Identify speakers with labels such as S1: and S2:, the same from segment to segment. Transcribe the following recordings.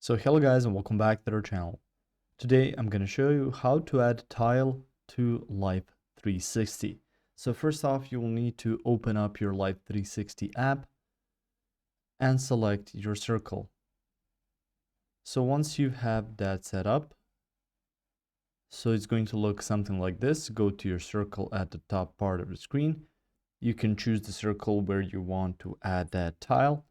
S1: So hello guys and welcome back to our channel. Today I'm going to show you how to add tile to Life360. So first off, you will need to open up your Life360 app and select your circle. So once you have that set up, so it's going to look something like this. Go to your circle at the top part of the screen. You can choose the circle where you want to add that tile.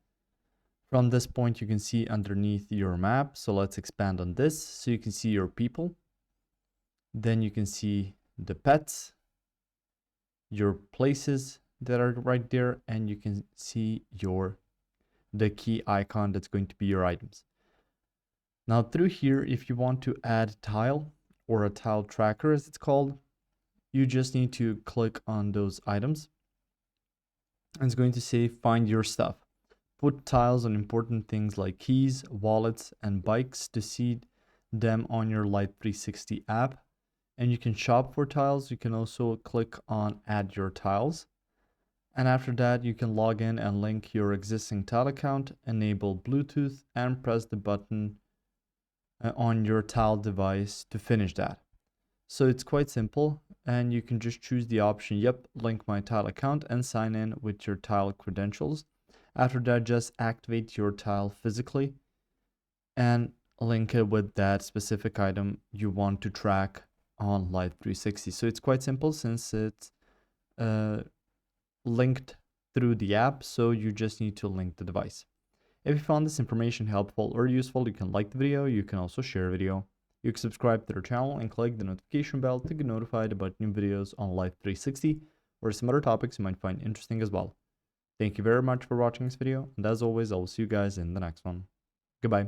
S1: From this point, you can see underneath your map. So let's expand on this. So you can see your people. Then you can see the pets, your places that are right there, and you can see the key icon that's going to be your items. Now through here, if you want to add tile or a tile tracker as it's called, you just need to click on those items. And it's going to say find your stuff. Put tiles on important things like keys, wallets, and bikes to see them on your Life360 app. And you can shop for tiles. You can also click on add your tiles. And after that, you can log in and link your existing tile account, enable Bluetooth, and press the button on your tile device to finish that. So it's quite simple, and you can just choose the option, yep, link my tile account, and sign in with your tile credentials. After that, just activate your tile physically and link it with that specific item you want to track on Life360. So it's quite simple since it's linked through the app, so you just need to link the device. If you found this information helpful or useful, you can like the video. You can also share a video. You can subscribe to our channel and click the notification bell to get notified about new videos on Life360 or some other topics you might find interesting as well. Thank you very much for watching this video, and as always, I will see you guys in the next one. Goodbye.